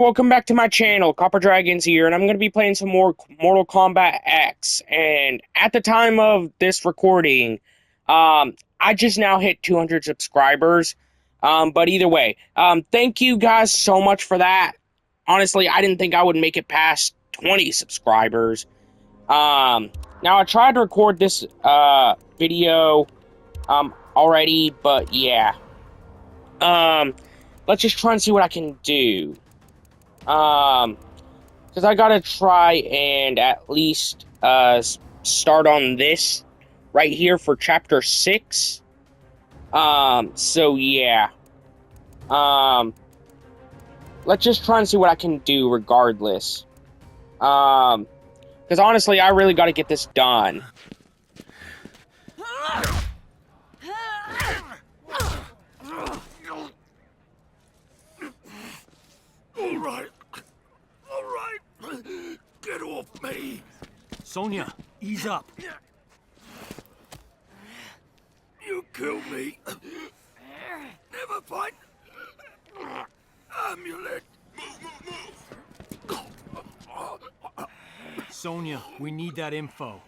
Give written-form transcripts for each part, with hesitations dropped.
Welcome back to my channel. Copper Dragons here, and I'm going to be playing some more Mortal Kombat X. And at the time of this recording, I just now hit 200 subscribers. But either way, thank you guys so much for that. Honestly, I didn't think I would make it past 20 subscribers. Now I tried to record this video already, but yeah. Let's just try and see what I can do. Because I gotta try and at least, start on this right here for chapter 6. So yeah. Let's just try and see what I can do regardless. Because honestly, I really gotta get this done. Alright, get off me! Sonia, ease up. You killed me. Never fight. Amulet. Move. Sonia, we need that info.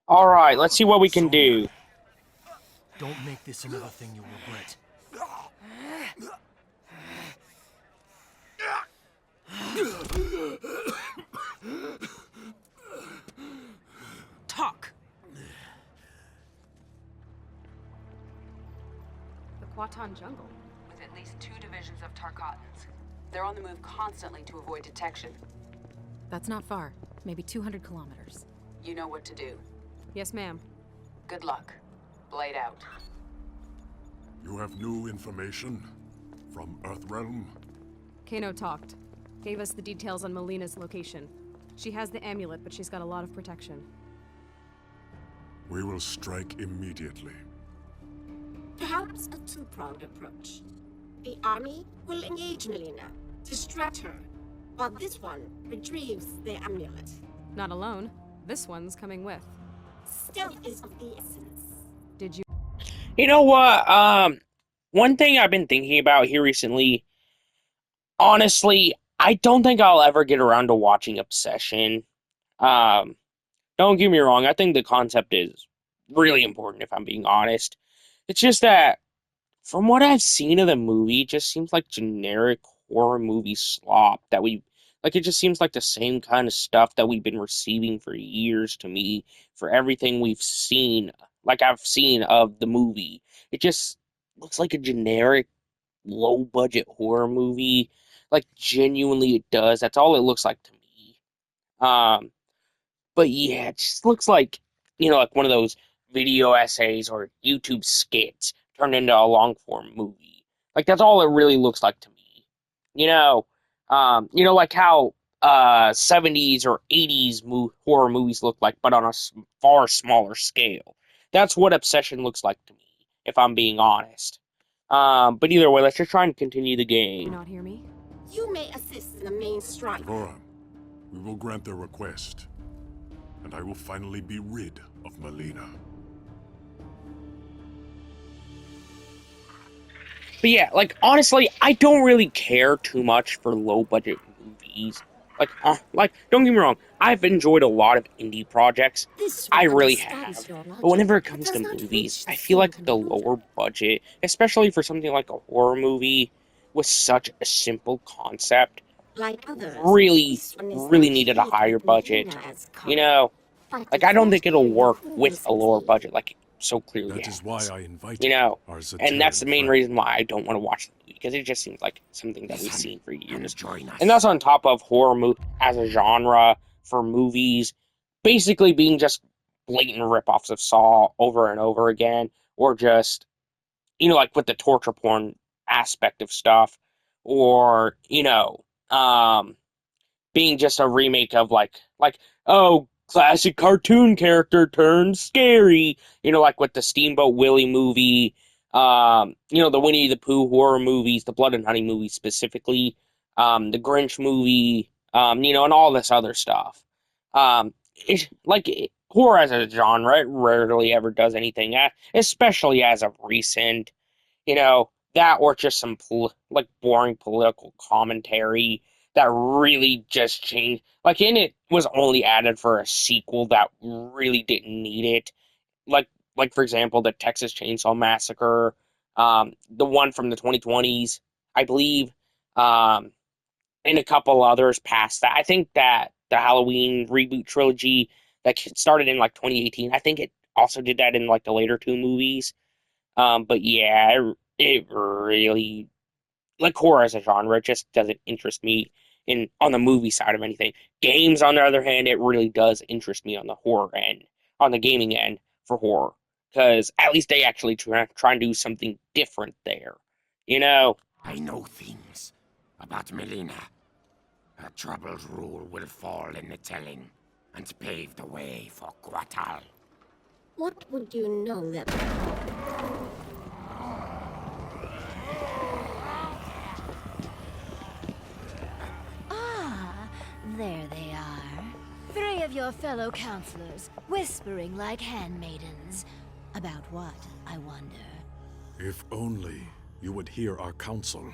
Alright, let's see what we can do. Don't make this another thing you'll regret. Talk! The Kwatan jungle. With at least 2 divisions of Tarkatans. They're on the move constantly to avoid detection. That's not far. Maybe 200 kilometers. You know what to do. Yes, ma'am. Good luck. Blade out. You have new information from Earthrealm? Kano talked. Gave us the details on Melina's location. She has the amulet, but she's got a lot of protection. We will strike immediately. Perhaps a two-pronged approach. The army will engage Melina, distract her, while this one retrieves the amulet. Not alone. This one's coming with. Stealth is of the essence. Did you? You know what, one thing I've been thinking about here recently, honestly, I don't think I'll ever get around to watching Obsession. Don't get me wrong, I think the concept is really important, if I'm being honest. It's just that, from what I've seen of the movie, it just seems like generic horror movie slop that it just seems like the same kind of stuff that we've been receiving for years to me, for everything we've seen, like I've seen of the movie. It just looks like a generic, low-budget horror movie. Like, genuinely it does. That's all it looks like to me. But yeah, it just looks like, like one of those video essays or YouTube skits turned into a long-form movie. Like, that's all it really looks like to me. Like how 70s or 80s horror movies look like, but on a far smaller scale. That's what Obsession looks like to me, if I'm being honest. But either way, let's just try and continue the game. You not hear me? You may assist in the main strike. Aurora, we will grant their request, and I will finally be rid of Melina. But yeah, like, honestly, I don't really care too much for low-budget movies. Like, don't get me wrong, I've enjoyed a lot of indie projects. I really have. But whenever it comes to movies, I feel like the lower budget, especially for something like a horror movie with such a simple concept, really needed a higher budget. Like, I don't think it'll work with a lower budget like it so clearly That is why I invited and that's the main reason why I don't want to watch the movie, because it just seems like something that we've seen for years. And that's on top of horror movie as a genre for movies basically being just blatant ripoffs of Saw over and over again, or just, like with the torture porn aspect of stuff, or, being just a remake of oh, classic cartoon character turns scary, like with the Steamboat Willie movie, the Winnie the Pooh horror movies, the Blood and Honey movies specifically, the Grinch movie, and all this other stuff. Horror as a genre, it rarely ever does anything, especially as of recent. that or just some like boring political commentary that really just changed. Like, and it was only added for a sequel that really didn't need it. Like, for example, the Texas Chainsaw Massacre, the one from the 2020s, I believe, um, and a couple others past that. I think that the Halloween reboot trilogy that started in like 2018, I think it also did that in like the later two movies. But yeah, it really, like, horror as a genre just doesn't interest me in on the movie side of anything. Games, on the other hand, it really does interest me on the horror end, on the gaming end for horror, because at least they actually try and do something different there. You know, I know things about Melina. Her troubled rule will fall in the telling and pave the way for Guatal. What would you know that? Ah, there they are. Three of your fellow counselors, whispering like handmaidens. About what, I wonder? If only you would hear our counsel.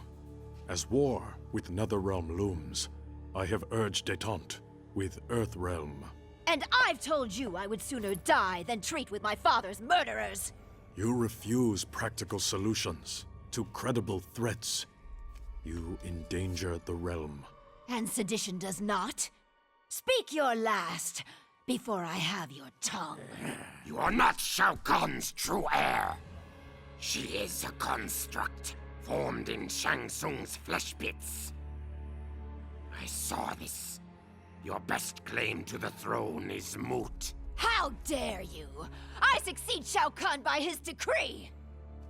As war with Netherrealm looms, I have urged detente with Earthrealm. And I've told you I would sooner die than treat with my father's murderers! You refuse practical solutions to credible threats. You endanger the realm. And sedition does not? Speak your last, before I have your tongue. You are not Shao Kahn's true heir. She is a construct, formed in Shang Tsung's flesh pits. I saw this. Your best claim to the throne is moot. How dare you! I succeed Shao Kahn by his decree!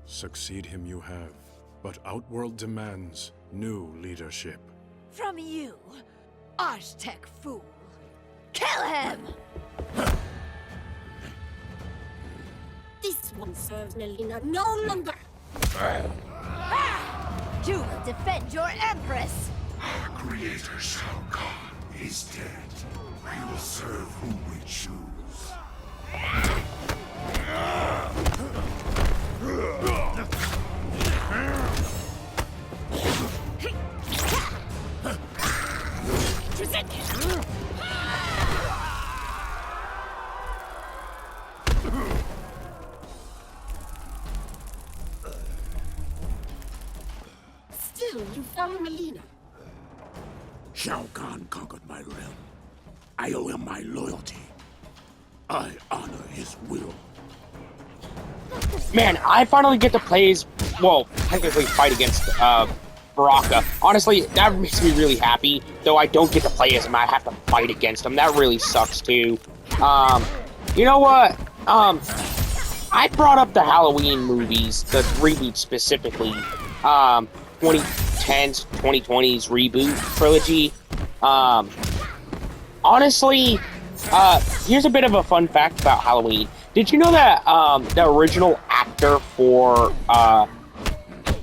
Succeed him you have, but Outworld demands new leadership. From you, Archtech fool. Kill him! This one serves Melina no longer. You will defend your Empress! Our creator Shao Kahn is dead. We will serve whom we choose. Still, you follow Melina. Shao Kahn conquered my realm. I owe him my loyalty. I honor his will. man, I finally get to play as, well, technically fight against Baraka. Honestly, that makes me really happy. Though I don't get to play as him, I have to fight against him. That really sucks too. You know what? I brought up the Halloween movies, the reboot specifically. 2010s, 2020s reboot trilogy. Honestly, here's a bit of a fun fact about Halloween. Did you know that the original actor for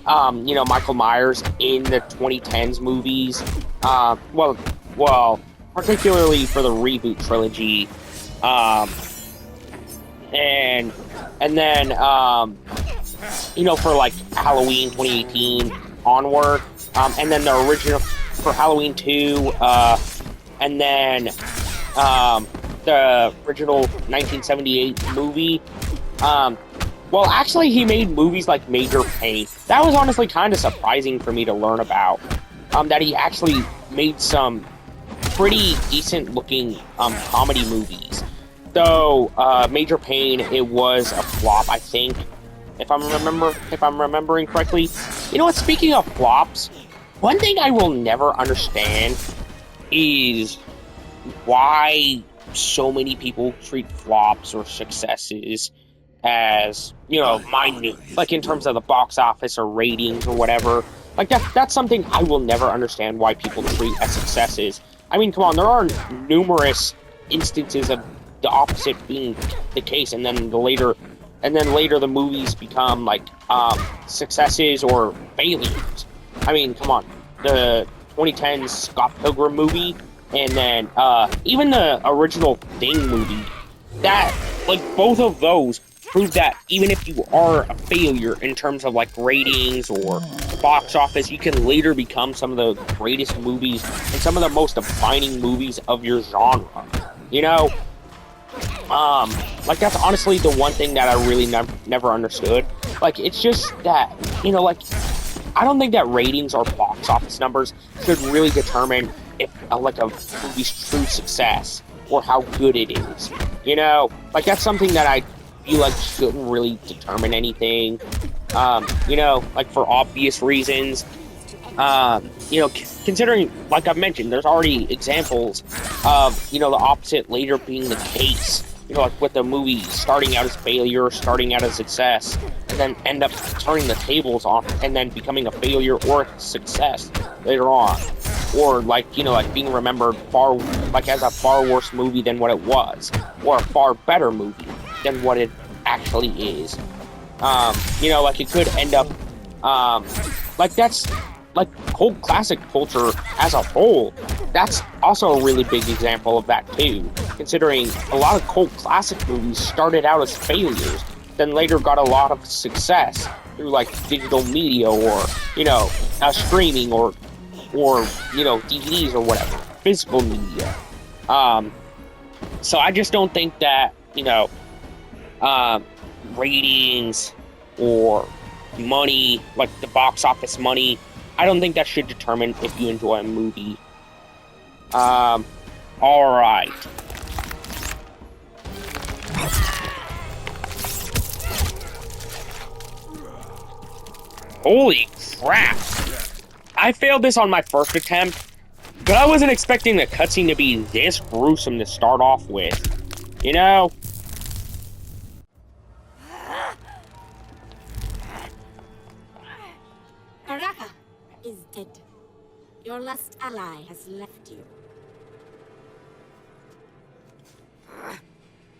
Michael Myers in the 2010s movies, well, particularly for the reboot trilogy, and then for like Halloween 2018 onward, and then the original for Halloween 2, and then the original 1978 movie. Well, actually, he made movies like Major Pain. That was honestly kind of surprising for me to learn about. That he actually made some pretty decent-looking comedy movies. Though Major Pain, it was a flop, I think, if I'm remembering correctly. You know what? Speaking of flops, one thing I will never understand is why so many people treat flops or successes as, minute, like in terms of the box office or ratings or whatever. Like that's something I will never understand why people treat as successes. I mean, come on, there are numerous instances of the opposite being the case, and then later the movies become like successes or failures. I mean, come on, the 2010 Scott Pilgrim movie, and then even the original Thing movie, that, like, both of those prove that even if you are a failure in terms of like ratings or box office, you can later become some of the greatest movies and some of the most defining movies of your genre. You know, like that's honestly the one thing that I really never understood. Like it's just that, you know, like I don't think that ratings or box office numbers should really determine if like a movie's true success or how good it is. You know, like that's something that I feel like shouldn't really determine anything. You know, like for obvious reasons. You know, considering, like I've mentioned, there's already examples of, you know, the opposite later being the case. You know, like with the movie starting out as failure, starting out as success, and then end up turning the tables on and then becoming a failure or a success later on. Or like, you know, like being remembered far, like as a far worse movie than what it was, or a far better movie than what it actually is. You know, like it could end up, like that's, like cult classic culture as a whole, that's also a really big example of that too, considering a lot of cult classic movies started out as failures, then later got a lot of success through like digital media or, you know, streaming or, you know, DVDs or whatever, physical media. So I just don't think that, you know, ratings or money, like the box office money, I don't think that should determine if you enjoy a movie. Alright. Holy crap! I failed this on my first attempt, but I wasn't expecting the cutscene to be this gruesome to start off with. You know? Baraka is dead. Your last ally has left you.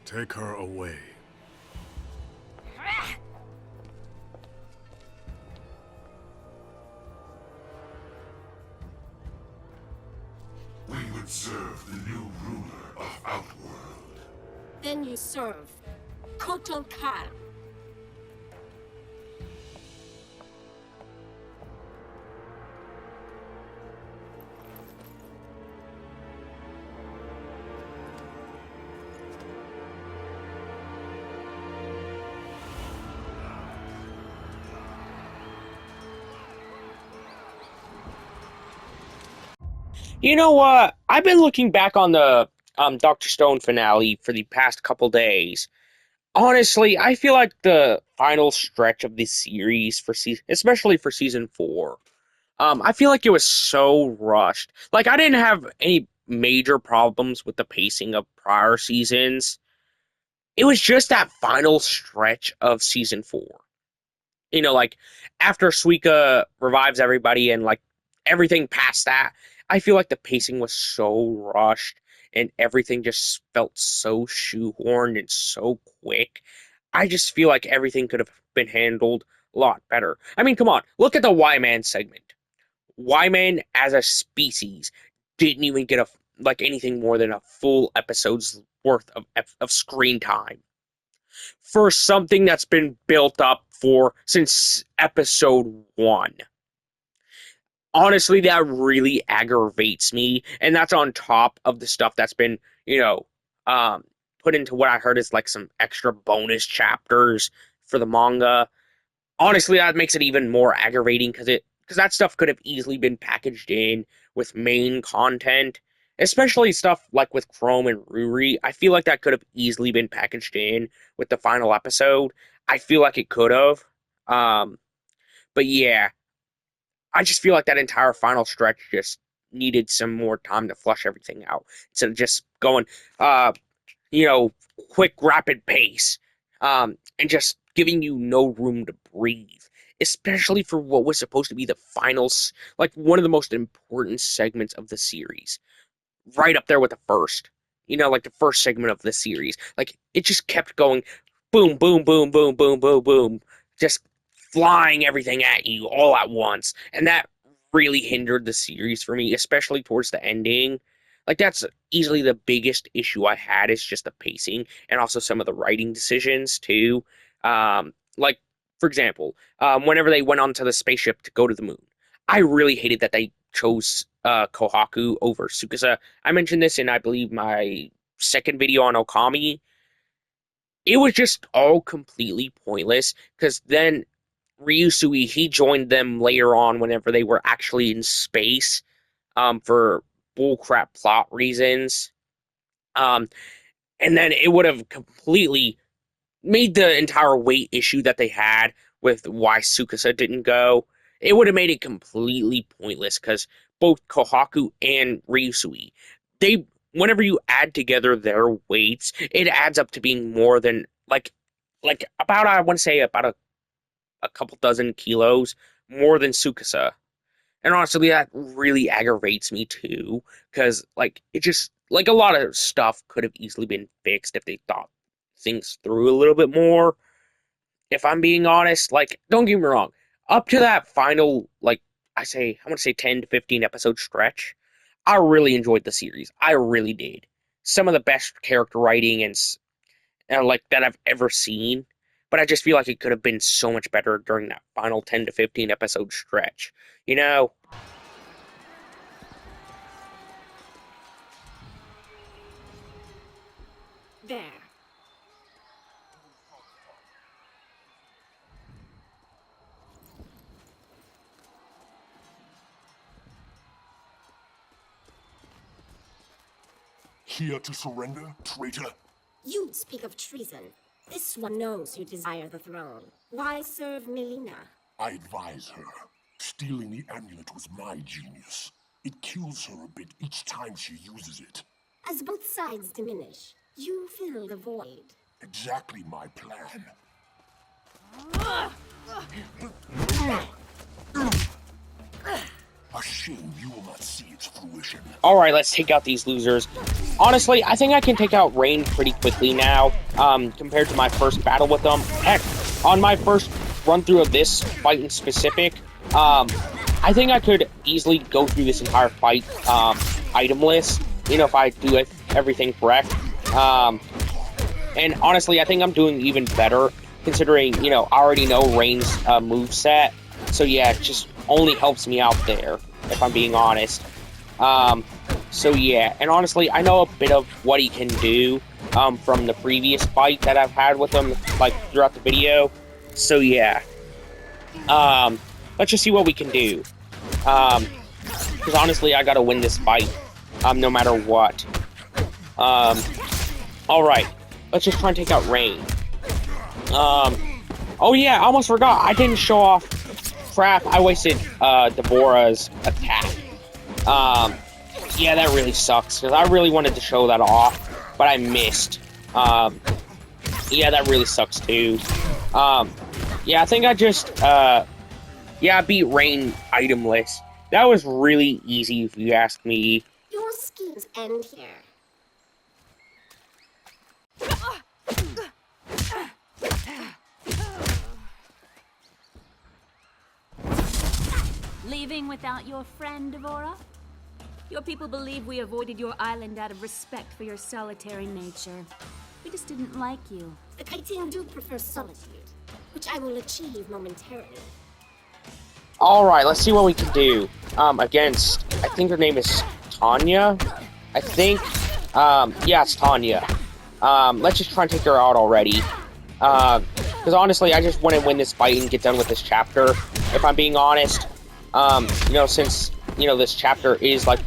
Take her away. We would serve the new ruler of Outworld. Then you serve Kotal Khan. You know what? I've been looking back on the Dr. Stone finale for the past couple days. Honestly, I feel like the final stretch of this series for season, especially for season 4, I feel like it was so rushed. Like I didn't have any major problems with the pacing of prior seasons. It was just that final stretch of season 4. You know, like after Suika revives everybody and like everything past that, I feel like the pacing was so rushed and everything just felt so shoehorned and so quick. I just feel like everything could have been handled a lot better. I mean, come on, look at the Y-Man segment. Y-Man as a species didn't even get a like anything more than a full episode's worth of screen time for something that's been built up for since episode 1. Honestly, that really aggravates me, and that's on top of the stuff that's been, you know, put into what I heard is like some extra bonus chapters for the manga. Honestly, that makes it even more aggravating because that stuff could have easily been packaged in with main content, especially stuff like with Chrome and Ruri. I feel like that could have easily been packaged in with the final episode. I feel like it could have. But yeah, I just feel like that entire final stretch just needed some more time to flush everything out instead of just going, uh, you know, quick, rapid pace, and just giving you no room to breathe, especially for what was supposed to be the finals, like one of the most important segments of the series, right up there with the first. You know, like the first segment of the series. Like it just kept going, boom, boom, boom, boom, boom, boom, boom, just flying everything at you all at once, and that really hindered the series for me, especially towards the ending. Like, that's easily the biggest issue I had, is just the pacing and also some of the writing decisions too. Like, for example, whenever they went onto the spaceship to go to the moon, I really hated that they chose Kohaku over Tsukasa. I mentioned this in, I believe, my second video on Okami. It was just all completely pointless, because then Ryusui, he joined them later on whenever they were actually in space, for bullcrap plot reasons. Um, and then it would have completely made the entire weight issue that they had with why Tsukasa didn't go. It would have made it completely pointless, because both Kohaku and Ryusui, they, whenever you add together their weights, it adds up to being more than like about, I want to say, about a couple dozen kilos more than Tsukasa. And honestly, that really aggravates me too, because like, it just, like, a lot of stuff could have easily been fixed if they thought things through a little bit more. If I'm being honest, like, don't get me wrong, up to that final, like, I want to say 10 to 15 episode stretch, I really enjoyed the series. I really did. Some of the best character writing and like that I've ever seen. But I just feel like it could have been so much better during that final 10 to 15 episode stretch. You know? There. Here to surrender, traitor? You speak of treason. This one knows you desire the throne. Why serve Melina? I advise her. Stealing the amulet was my genius. It kills her a bit each time she uses it. As both sides diminish, you fill the void. Exactly my plan. A shame you will not see its fruition. Alright, let's take out these losers. Honestly, I think I can take out Rain pretty quickly now, compared to my first battle with them. Heck, on my first run-through of this fight in specific, I think I could easily go through this entire fight, itemless, if I do everything correct. And honestly, I think I'm doing even better, considering, I already know Rain's moveset. So yeah, it just only helps me out there, if I'm being honest. So yeah, and honestly, I know a bit of what he can do, from the previous fight that I've had with him, like, throughout the video. So yeah. Let's just see what we can do. Because honestly, I gotta win this fight, no matter what. Alright. Let's just try and take out Rain. Oh yeah, I almost forgot. I didn't show off. Crap, I wasted Deborah's attack. Yeah, that really sucks, because I really wanted to show that off, but I missed. Yeah, that really sucks too. Yeah, I think I just, I beat Rain itemless. That was really easy, if you ask me. Your schemes end here. Leaving without your friend, Devora? Your people believe we avoided your island out of respect for your solitary nature. We just didn't like you. The Kaiting do prefer solitude, which I will achieve momentarily. Alright, let's see what we can do. Against, I think her name is Tanya? I think, yeah, it's Tanya. Let's just try and take her out already. Because honestly, I just want to win this fight and get done with this chapter, if I'm being honest. Since, this chapter is, like,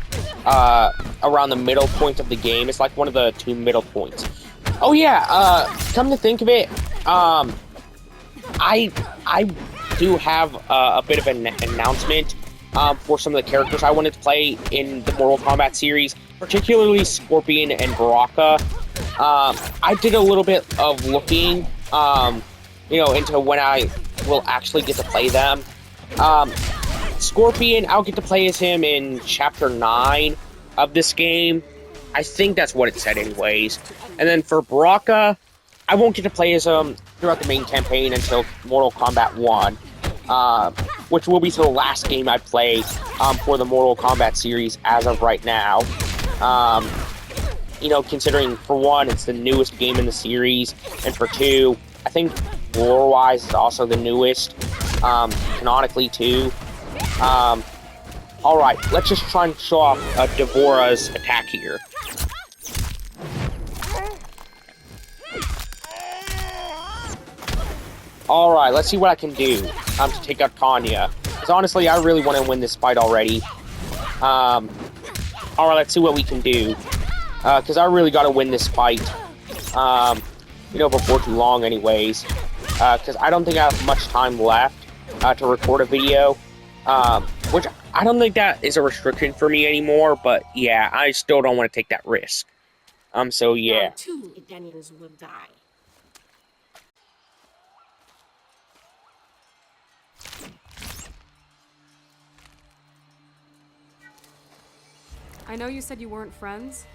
around the middle point of the game. It's like one of the two middle points. Oh yeah, come to think of it, I do have a bit of an announcement, for some of the characters I wanted to play in the Mortal Kombat series, particularly Scorpion and Baraka. I did a little bit of looking, into when I will actually get to play them. Scorpion, I'll get to play as him in Chapter 9 of this game. I think that's what it said anyways. And then for Baraka, I won't get to play as him throughout the main campaign until Mortal Kombat 1. Which will be the last game I play, for the Mortal Kombat series as of right now. You know, considering, for one, it's the newest game in the series, and for two, I think lore-wise, it's also the newest, canonically, too. Alright, let's just try and show off Devora's attack here. Alright, let's see what I can do to take out Tanya. Because honestly, I really want to win this fight already. Alright, let's see what we can do. Because I really got to win this fight. You know, before too long anyways. Because I don't think I have much time left to record a video. Which I don't think that is a restriction for me anymore. But yeah, I still don't want to take that risk. So yeah. Now 2 Daniels will die. I know you said you weren't friends,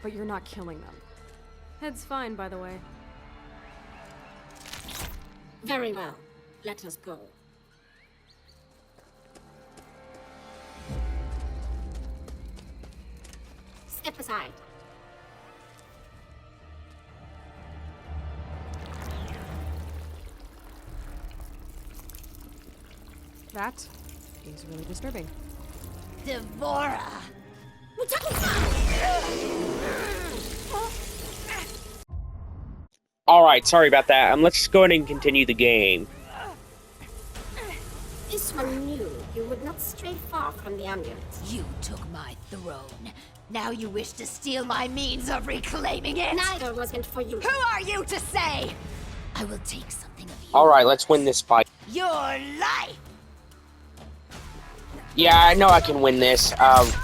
but you're not killing them. Head's fine, by the way. Very well. Let us go. Step aside. That is really disturbing. Devora! Alright, sorry about that. Let's just go ahead and continue the game. This one knew you would not stray far from the amulet. You took my throne. Now you wish to steal my means of reclaiming it? Neither was meant for you. Who are you to say? I will take something of you. Alright, let's win this fight. Your life! Yeah, I know I can win this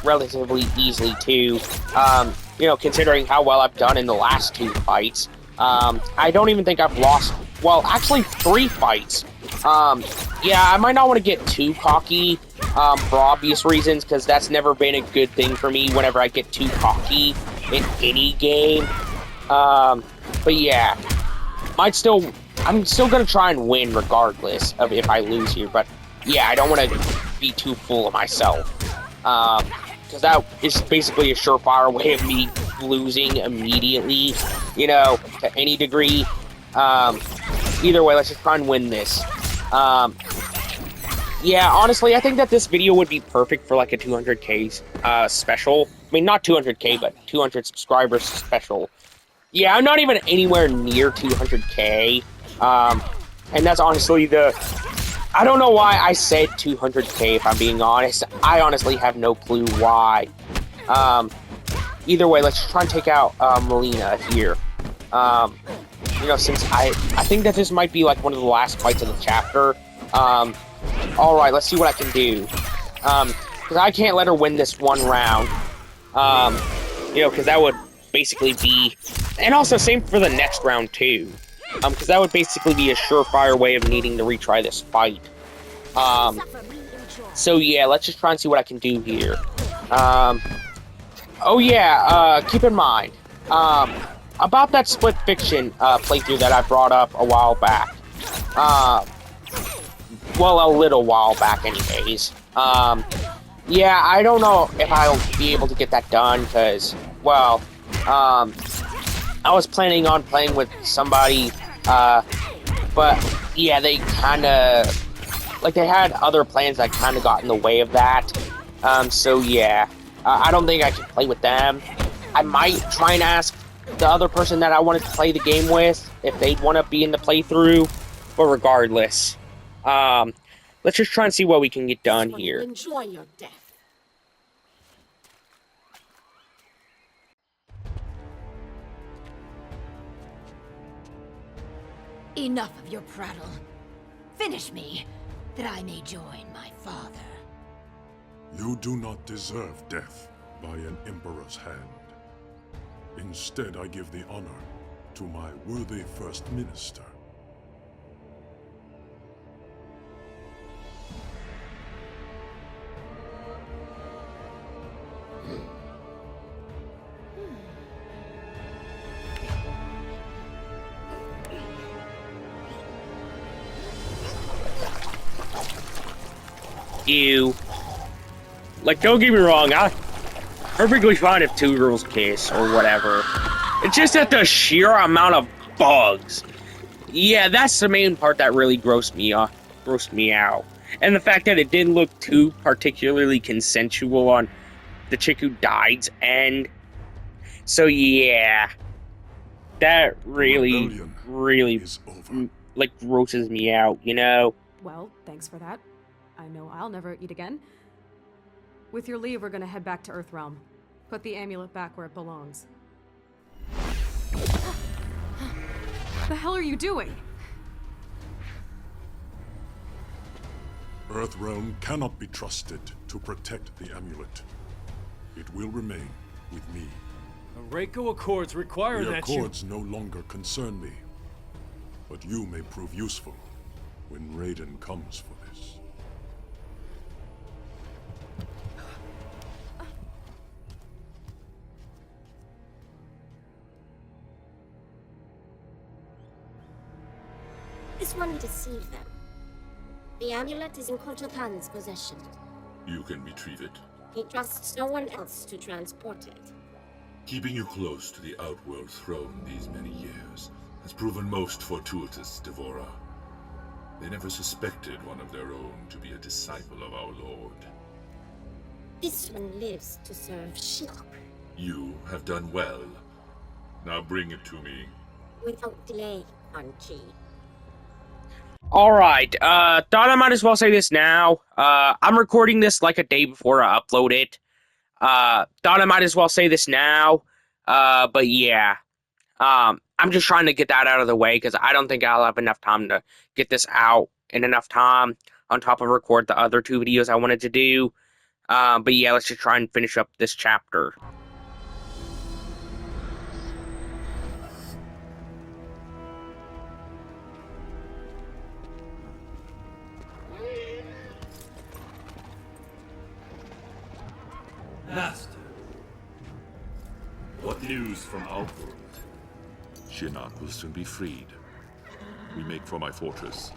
relatively easily, too. You know, considering how well I've done in the last 2 fights. I don't even think I've lost... Well, actually, 3 fights. Yeah, I might not want to get too cocky, for obvious reasons, because that's never been a good thing for me whenever I get too cocky in any game. But yeah. I'm still gonna try and win regardless of if I lose here, but yeah, I don't want to be too full of myself. Because that is basically a surefire way of me losing immediately, you know, to any degree. Either way, let's just try and win this. Yeah, honestly, I think that this video would be perfect for like a 200k special. I mean, not 200k, but 200 subscribers special. Yeah, I'm not even anywhere near 200k. And that's honestly I don't know why I said 200k, if I'm being honest. I honestly have no clue why. Either way, let's try and take out Melina here. You know, since I think that this might be like one of the last fights of the chapter. Alright, let's see what I can do. Because I can't let her win this one round. You know, because that would basically be... And also, same for the next round, too. Because that would basically be a surefire way of needing to retry this fight. So yeah, let's just try and see what I can do here. Oh yeah, keep in mind, about that Split Fiction playthrough that I brought up a while back. Well, a little while back anyways. Yeah, I don't know if I'll be able to get that done, because, well, I was planning on playing with somebody, but, yeah, they kinda, like, they had other plans that kinda got in the way of that, so, yeah, I don't think I can play with them. I might try and ask the other person that I wanted to play the game with if they'd want to be in the playthrough, but regardless, let's just try and see what we can get done here. Enjoy your death. Enough of your prattle. Finish me, that I may join my father. You do not deserve death by an emperor's hand. Instead, I give the honor to my worthy first minister. Like, don't get me wrong, perfectly fine if two girls kiss or whatever. It's just that the sheer amount of bugs. Yeah, that's the main part that really grossed me out. And the fact that it didn't look too particularly consensual on the chick who died's end. So yeah, that really, really, like, grosses me out, you know? Well, thanks for that. I know I'll never eat again. With your leave, we're gonna head back to Earthrealm. Put the amulet back where it belongs. The hell are you doing? Earthrealm cannot be trusted to protect the amulet. It will remain with me. The Reiko Accords require The that Accords no longer concern me. But you may prove useful when Raiden comes for this. This one deceived them. The amulet is in Kototan's possession. You can retrieve it. He trusts no one else to transport it. Keeping you close to the Outworld throne these many years has proven most fortuitous, Devora. They never suspected one of their own to be a disciple of our Lord. This one lives to serve Shinnok. You have done well. Now bring it to me. Without delay, Quan Chi. Alright, thought I might as well say this now. I'm recording this like a day before I upload it. Thought I might as well say this now. But yeah. I'm just trying to get that out of the way because I don't think I'll have enough time to get this out in enough time on top of record the other two videos I wanted to do. But yeah, let's just try and finish up this chapter. Master. What news from Outworld? Shinnok will soon be freed. We make for my fortress.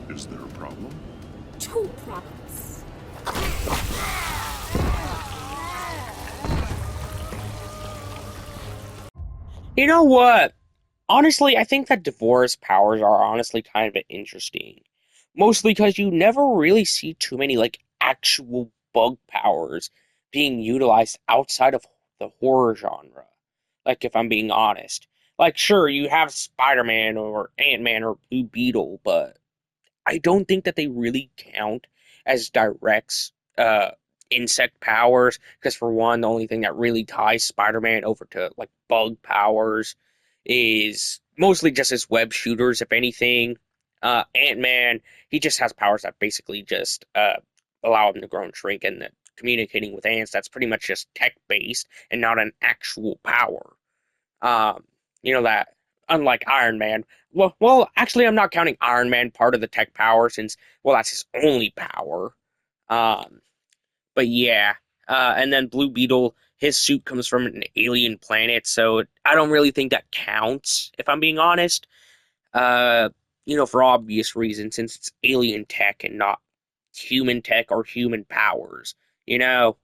Is there a problem? Two problems. You know what? Honestly, I think that Devora's powers are honestly kind of interesting. Mostly because you never really see too many, like, actual bug powers being utilized outside of the horror genre. Like, if I'm being honest. Like, sure, you have Spider-Man or Ant-Man or Blue Beetle, but I don't think that they really count as direct insect powers. Because for one, the only thing that really ties Spider-Man over to like bug powers is mostly just his web shooters, if anything. Ant-Man, he just has powers that basically just allow him to grow and shrink, and that communicating with ants, that's pretty much just tech-based and not an actual power. Um, you know that, unlike Iron Man. Well, actually, I'm not counting Iron Man part of the tech power since, well, that's his only power. Um, but yeah, and then Blue Beetle, his suit comes from an alien planet, so I don't really think that counts, if I'm being honest. For obvious reasons, since it's alien tech and not human tech or human powers, you know?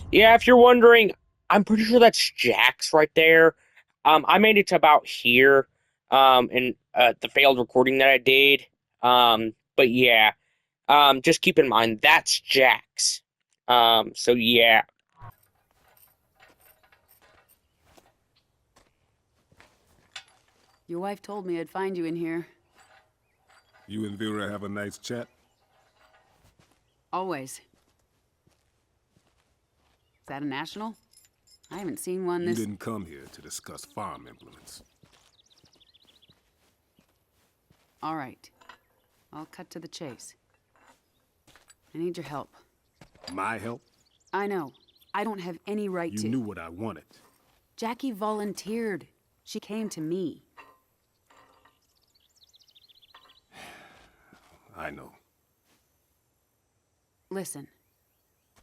Yeah, if you're wondering, I'm pretty sure that's Jax right there. I made it to about here, in the failed recording that I did. But yeah, just keep in mind that's Jax. So yeah. Your wife told me I'd find you in here. You and Vera have a nice chat? Always. Is that a national? I haven't seen one You this... didn't come here to discuss farm implements. All right. I'll cut to the chase. I need your help. My help? I know. I don't have any right to. You knew what I wanted. Jackie volunteered. She came to me. I know. Listen,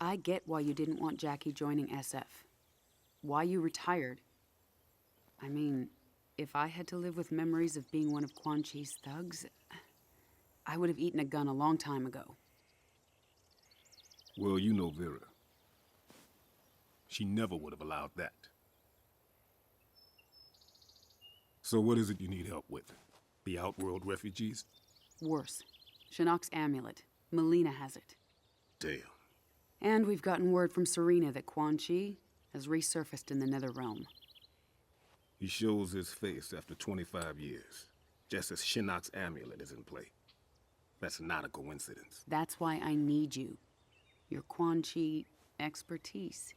I get why you didn't want Jackie joining SF. Why you retired. I mean, if I had to live with memories of being one of Quan Chi's thugs, I would have eaten a gun a long time ago. Well, you know Vera. She never would have allowed that. So what is it you need help with? The Outworld refugees? Worse. Shinnok's amulet. Melina has it. Damn. And we've gotten word from Serena that Quan Chi has resurfaced in the Netherrealm. He shows his face after 25 years, just as Shinnok's amulet is in play. That's not a coincidence. That's why I need you. Your Quan Chi expertise.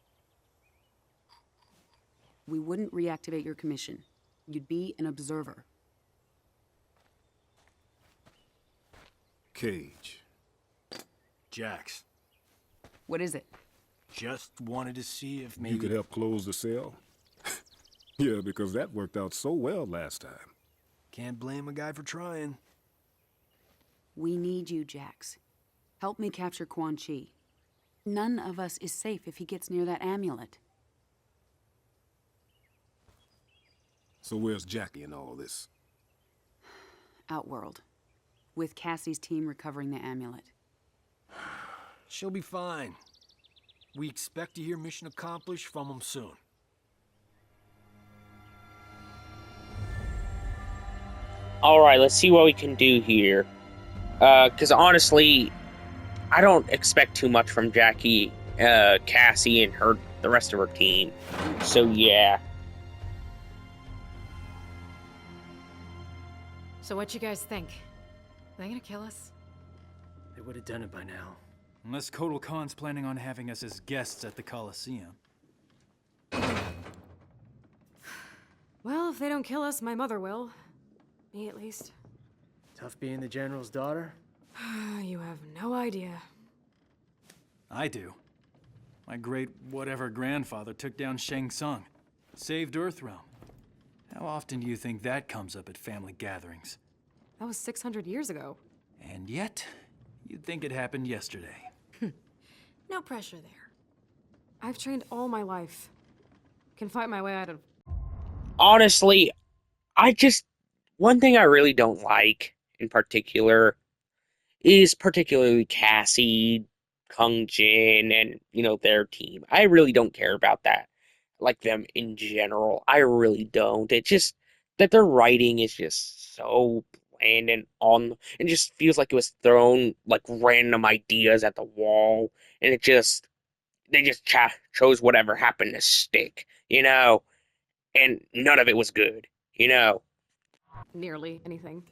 We wouldn't reactivate your commission. You'd be an observer. Cage. Jax. What is it? Just wanted to see if maybe... You could help close the cell? Yeah, because that worked out so well last time. Can't blame a guy for trying. We need you, Jax. Help me capture Quan Chi. None of us is safe if he gets near that amulet. So where's Jackie in all this? Outworld. With Cassie's team recovering the amulet. She'll be fine. We expect to hear mission accomplished from them soon. Alright, let's see what we can do here. Because honestly, I don't expect too much from Jackie, Cassie, and the rest of her team. So yeah. So what you guys think? Are they gonna kill us? They would have done it by now. Unless Kotal Khan's planning on having us as guests at the Coliseum. Well, if they don't kill us, my mother will. Me, at least. Tough being the General's daughter? You have no idea. I do. My great-whatever grandfather took down Shang Tsung. Saved Earthrealm. How often do you think that comes up at family gatherings? That was 600 years ago. And yet, you'd think it happened yesterday. No pressure there. I've trained all my life. Can fight my way out of... Honestly, one thing I really don't like, in particular, is particularly Cassie, Kung Jin, and, their team. I really don't care about that. Like them in general. I really don't. It's just that their writing is just so bland and just feels like it was thrown like random ideas at the wall, and they just chose whatever happened to stick, and none of it was good, Nearly anything.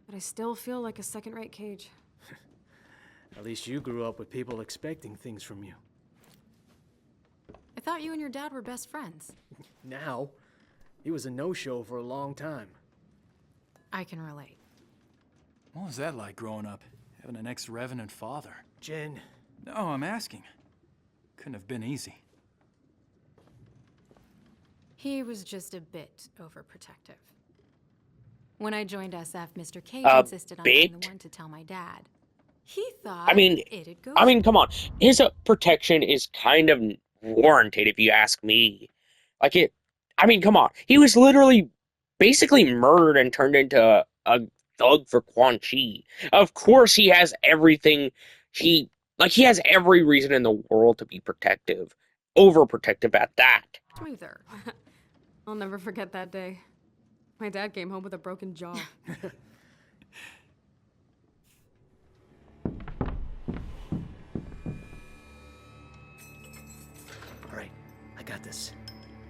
But I still feel like a second-rate Cage. At least you grew up with people expecting things from you. I thought you and your dad were best friends. Now, he was a no-show for a long time. I can relate. What was that like growing up, having an ex-revenant father? Jen. No, I'm asking. Couldn't have been easy. He was just a bit overprotective. When I joined SF, Mr. Cage insisted on being the one to tell my dad. He thought it'd go. Come on. His protection is kind of warranted, if you ask me. Come on. He was literally basically murdered and turned into a thug for Quan Chi. Of course he has everything. He has every reason in the world to be protective. Overprotective at that. Smoother. I'll never forget that day. My dad came home with a broken jaw. All right, I got this.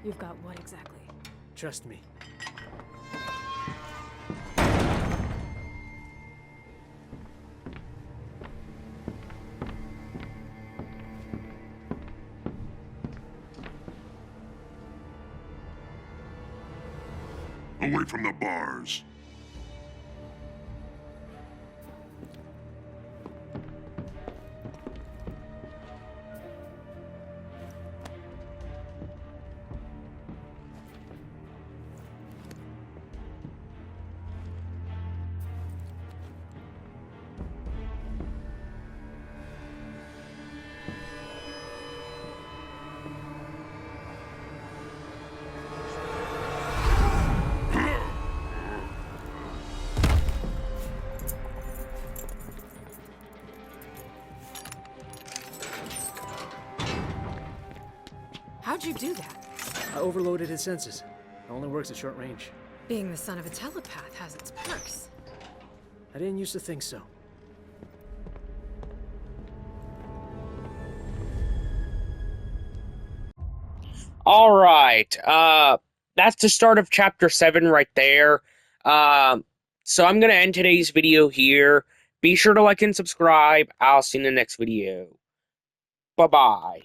You've got what exactly? Trust me. Away from the bars. I overloaded his senses. It only works at short range. Being the son of a telepath has its perks. I didn't used to think so. All right. That's the start of chapter 7 right there. So I'm going to end today's video here. Be sure to like and subscribe. I'll see you in the next video. Bye-bye.